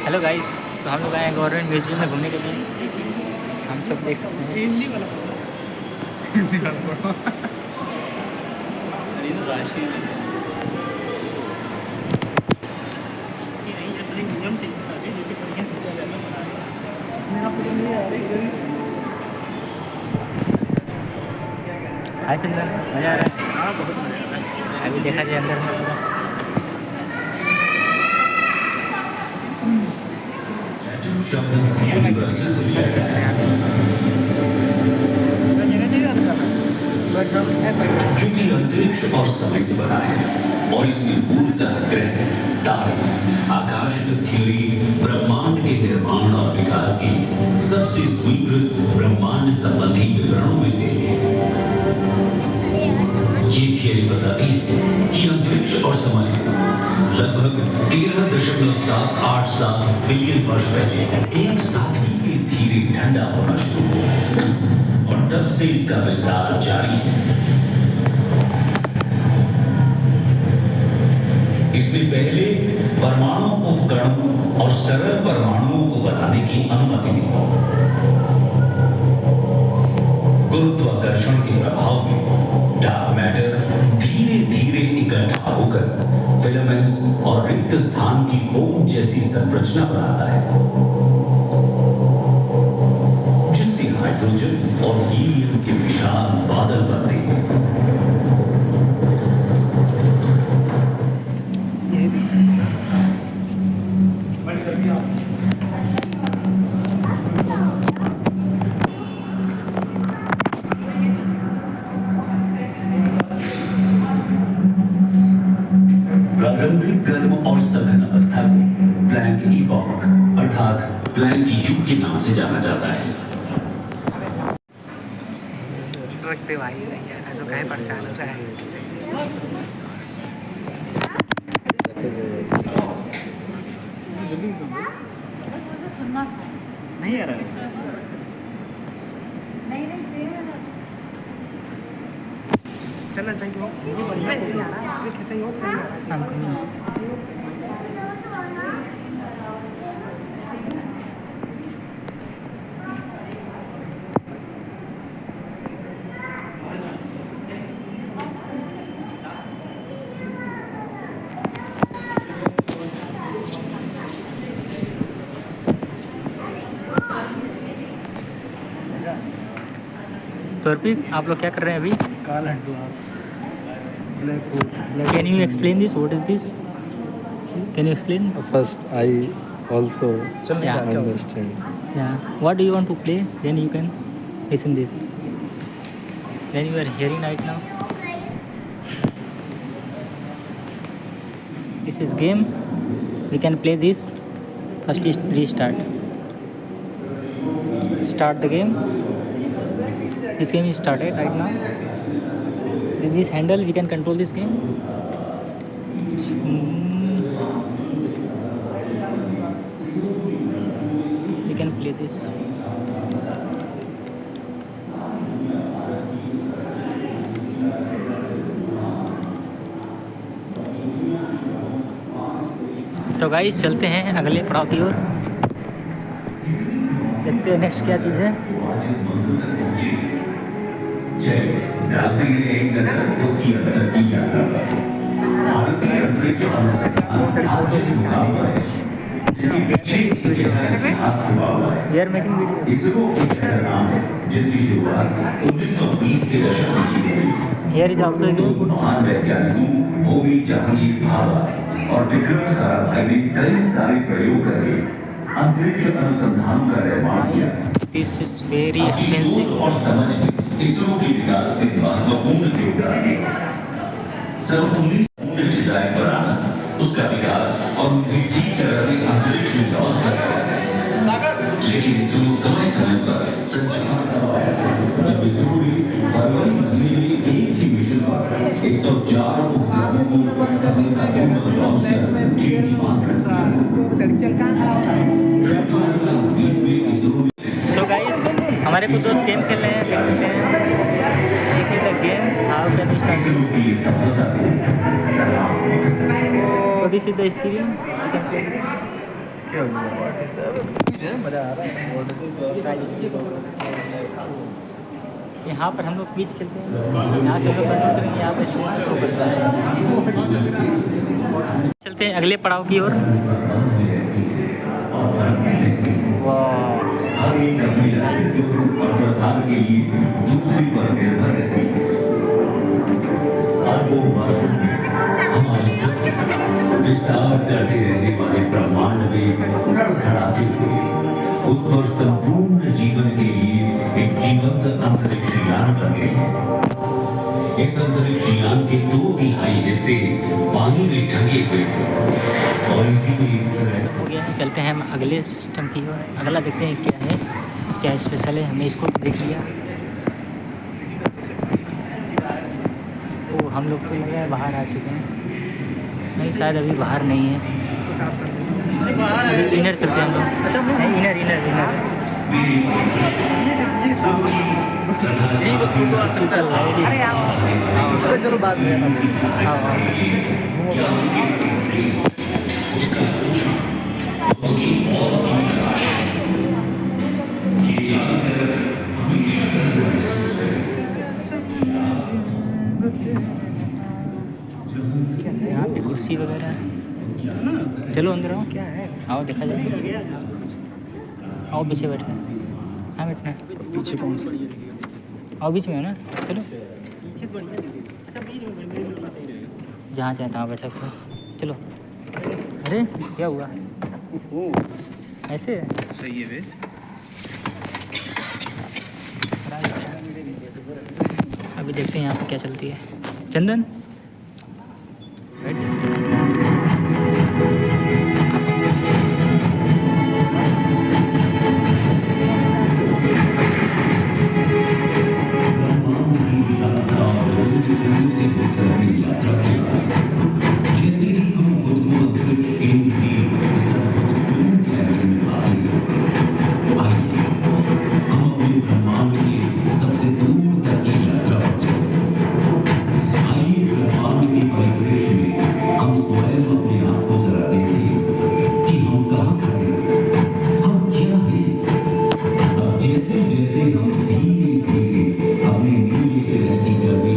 Hello guys, तो हम लोग आए हैं गवर्नमेंट म्यूजियम में घूमने के लिए। हम सब देख सकते हैं। हिंदी वाला पढ़ो, हिंदी वाला पढ़ो। राशि नहीं अपने नियम थे इसका भी जो बढ़िया टीचर है ना पढ़ाने मेरा पूरा नहीं आ रहा है। हाय चंदन, मज़ा आ रहा है? हाँ बहुत मजा आ रहा है। अभी देखा जाए अंदर में पूरा। क्योंकि अंतरिक्ष और समय से बना है और इसमें पूर्णतः ग्रह, तारे, आकाश की थ्योरी ब्रह्मांड के निर्माण और विकास की सबसे स्वीकृत ब्रह्मांड संबंधी विवरणों में से एक है। ये थियरी बताती है कि अंतरिक्ष और समय लगभग 13.787 बिलियन वर्ष पहले एक साथ ही धीरे ठंडा होना शुरू हुआ और तब से इसका विस्तार जारी है। इसने पहले परमाणु उपकरणों और सरल परमाणुओं को बनाने की अनुमति दी। गुरुत्वाकर्षण के प्रभाव में डार्क मैटर धीरे धीरे इकट्ठा होकर फिलामेंट्स और रिक्त स्थान की फोम जैसी संरचना बनाता है, जिससे हाइड्रोजन और हीलियम के विशाल बादल बनते हैं। प्रारंभिक गर्म और सघन अवस्था को प्लैंक ईपॉक अर्थात प्लैंक युग के नाम से जाना जाता है। रखते भाई नहीं है तो कहीं पहचान हो रहा है। नहीं आ रहा चलना चाहिए बढ़िया सही आ रहा है सही हो सही आ रहा है। तो अर्पित, आप लोग क्या कर रहे हैं अभी? काल हड्डू can you explain this? What is this? Can you explain? First, I also Yeah. understand. Yeah. What do you want to play? Then you can listen this. Then you are hearing right now. This is game. We can play this. First, restart. Start the game. This game is started right now. With this handle, we can control this game. We can play this. तो guys चलते हैं अगले पड़ाव की ओर। देखते हैं next क्या चीज़ है। डालते हैं एक नजर उसकी अंदर की यात्रा पर। भारतीय अंतरिक्ष अनुसंधान आज जिस मुकाम पर है, जिसके पीछे एक गहरा इतिहास छुपा हुआ है। We are making video. ISRO एक ऐसा नाम है जिसकी शुरुआत 1920 के दशक में की गई थी। Here is also a दो game. महान वैज्ञानिकों होमी जहांगीर भाभा और विक्रम साराभाई ने कई सारे प्रयोग करके अंतरिक्ष अनुसंधान का निर्माण किया। This is very expensive. और समझ इसरो के विकास में महत्वपूर्ण योगदान दिया। सन 19 डिजाइन बनाना, उसका विकास और उन्हें ठीक तरह से अंतरिक्ष में लॉन्च करना। लेकिन इसरो समय समय पर संचालन करवाया। जब इसरो ने फरवरी महीने में एक ही मिशन पर 104 उपग्रहों को सफलतापूर्वक लॉन्च कर कीर्तिमान रच दिया। So guys, हमारे कुछ दोस्त गेम खेल रहे हैं, देख सकते हैं। This is the game. How can we start? So this is the screen. You can play. यहाँ पर हम लोग बीच खेलते हैं, यहाँ से हम लोग कंट्रोल करेंगे, यहाँ पे शो करता है। चलते हैं अगले पड़ाव की ओर। हर एक अपने अस्तित्व और प्रस्थान के लिए दूसरे पर निर्भर रहती है। अरबों वर्षों में हमारे पृथ्वी पर विस्तार करते रहने वाले ब्रह्मांड में लड़खड़ाते हुए उस पर संपूर्ण जीवन के लिए एक जीवंत अंतरिक्ष यान बन गए हैं। इस अंतरिक्ष यान के 2/3 हिस्से पानी में ढके हुए थे और इसी में इस तरह हो गया। चलते हैं हम अगले सिस्टम की ओर। अगला देखते हैं क्या है, क्या स्पेशल है। हमने इसको देख लिया। तो हम लोग को लग रहा है बाहर आ चुके हैं। नहीं, शायद अभी बाहर नहीं है। इनर चलते हैं हम लोग। अच्छा, नहीं, इनर इनर इनर चलो बाद में यहाँ पे कुर्सी वगैरह है। चलो अंदर आओ। क्या है? आओ देखा जाए। आओ पीछे बैठे। हाँ बैठना है। पीछे कौन सा? आओ बीच में हो ना। चलो जहाँ चाहे तहाँ बैठ सकते हो। चलो। अरे क्या हुआ? ऐसे सही है वे। अभी देखते हैं यहाँ पे क्या चलती है। चंदन बैठ जा। यात्रा के बाद जैसे ही हम खुद को अंतरिक्ष केंद्र की इस अद्भुत डूम गैलरी में पाते हैं, आइए हम अपने ब्रह्मांड के सबसे दूर तक की यात्रा पर चलें। आइए ब्रह्मांड के परिप्रेक्ष्य में हम स्वयं अपने आप को जरा देखें कि हम कहाँ खड़े हैं, हम क्या हैं। अब जैसे जैसे हम धीरे धीरे अपने नीले ग्रह की गर्मी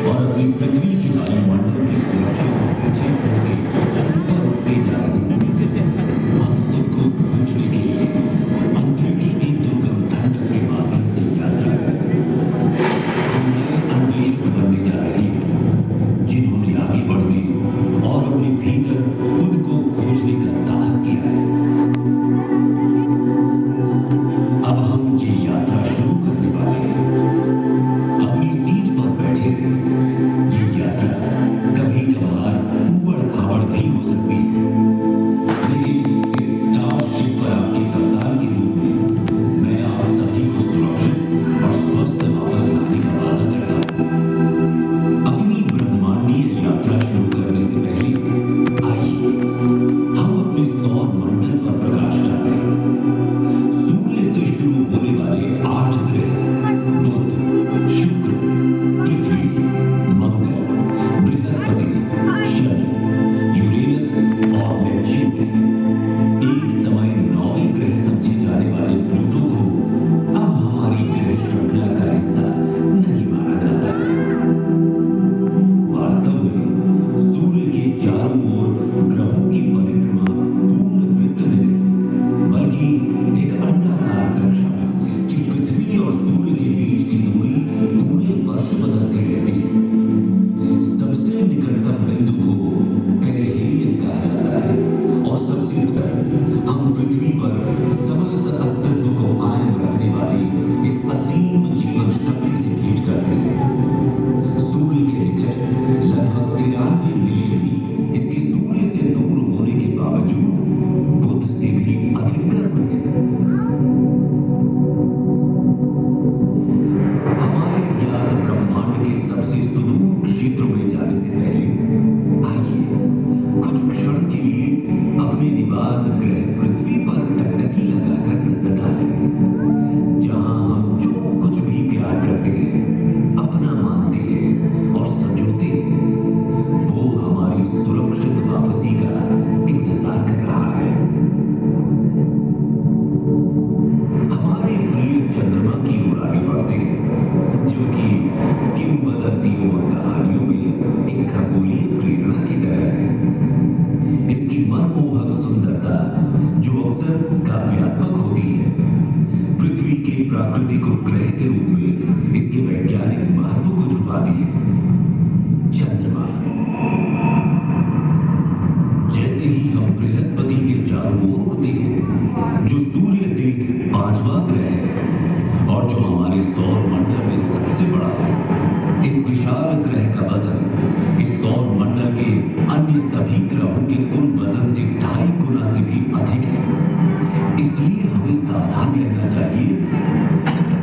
और अपनी पृथ्वी की वायुमंडल की सुरक्षा को पीछे छोड़ते ऊपर उठते जा रहे हैं, हम खुद को खोजने के लिए अंतरिक्ष की दुर्गम ठंडक के माध्यम से यात्रा करें। हम नए अन्वेषक बनने जा रहे हैं, जिन्होंने आगे बढ़ने और अपने भीतर खुद को खोजने का साहस किया है। अब हम ये यात्रा शुरू करने वाले हैं। अपनी सीट पर बैठे रहें। ये यात्रा कभी कभार ऊबड़-खाबड़ भी हो सकती है, लेकिन इस स्टारशिप पर आपके कप्तान के रूप में मैं आप सभी को सुरक्षित और स्वस्थ वापस लाने का वादा करता हूँ। अपनी ब्रह्मांडीय यात्रा शुरू करने से पहले आइए हम अपने सौर मंडल पर प्रकाश डालें। सूर्य से शुरू होने वाले 8 ग्रह बुध, शुक्र, पृथ्वी, मंगल, बृहस्पति, शनि, यूरेनस और नेपच्यून हैं। एक समय 9वें ग्रह समझे जाने वाले प्लूटो को अब हमारी ग्रह श्रृंखला का हिस्सा नहीं माना जाता है। वास्तव में सूर्य के चारों ओर ग्रहों की परिक्रमा पूर्ण वृत्त में नहीं, बल्कि एक अंडाकार कक्षा में कि पृथ्वी और सूर्य के बीच की दूरी पूरे वर्ष बदलती रहती है। सबसे निकटतम बिंदु को पेरिहेलियन कहा जाता है और सबसे दूर हम पृथ्वी पर समस्त अस्तित्व को कायम रखने वाली इस असीम जीवन शक्ति से भेंट करते हैं। सूर्य के निकट लगभग 93 मिलियन मील इसके सूर्य से दूर होने के बावजूद बुध से भी अधिक गर्म है। हमारे ज्ञात ब्रह्मांड के सबसे सुदूर क्षेत्रों में जाने से पहले आइए कुछ क्षण के लिए अपने निवास ग्रह पृथ्वी पर टकटकी लगाकर नजर डालें, जहां हम जो कुछ भी प्यार करते हैं, अपना मानते हैं और संजोते हैं, वो हमारी सुरक्षित वापसी का इंतजार कर रहा है। इसकी मनमोहक सुंदरता जो अक्सर काव्यात्मक होती है, पृथ्वी के प्राकृतिक उपग्रह के रूप में इसके वैज्ञानिक महत्व को छुपाती है। चंद्रमा। जैसे ही हम बृहस्पति के चारों ओर उड़ते हैं, जो सूर्य से 5वां ग्रह है और जो हमारे सौर मंडल में सबसे बड़ा है, इस विशाल ग्रह का वजन इस सौर मंडल के अन्य सभी ग्रहों के कुल वजन से 2.5 गुना से भी अधिक है। इसलिए हमें सावधान रहना चाहिए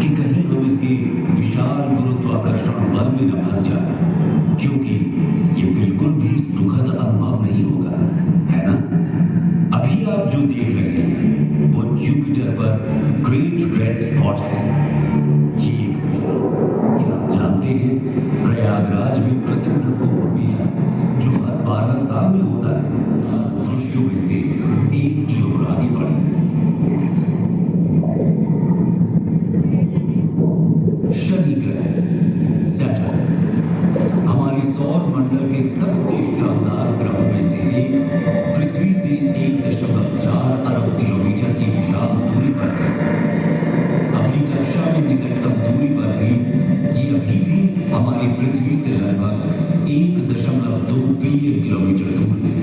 कि कहीं हम इसके विशाल गुरुत्वाकर्षण बल में न फंस जाए, क्योंकि ये बिल्कुल भी सुखद अनुभव नहीं होगा, है ना? अभी आप जो देख रहे हैं वो जुपिटर पर ग्रेट रेड स्पॉट है। ये एक विशाल, क्या आप जानते हैं प्रयागराज में प्रसिद्ध कुंभ मेला जो हर 12 साल में होता है, हर दृश्यों में से एक की ओर आगे बढ़े है। शनि ग्रह, सैटर्न, हमारे सौर मंडल के सबसे शानदार ग्रहों में से एक, पृथ्वी से 1.4 अरब किलोमीटर की विशाल दूरी पर है। अपनी कक्षा में निकटतम दूरी पर भी ये अभी भी हमारी पृथ्वी से लगभग 1.2 बिलियन किलोमीटर दूर है।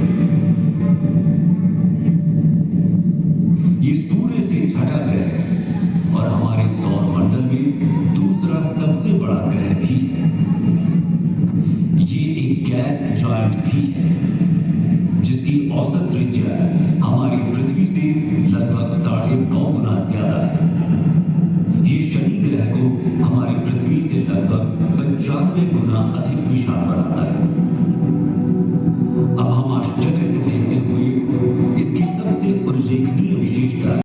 ये सूर्य से छठा ग्रह है और हमारे सौर मंडल में दूसरा सबसे बड़ा ग्रह भी है। ये एक गैस जॉइंट भी है जिसकी औसत त्रिज्या हमारी पृथ्वी से लगभग 9.5 गुना ज्यादा है। ये शनि ग्रह को हमारी पृथ्वी से लगभग 95 गुना अधिक विशाल बनाता है।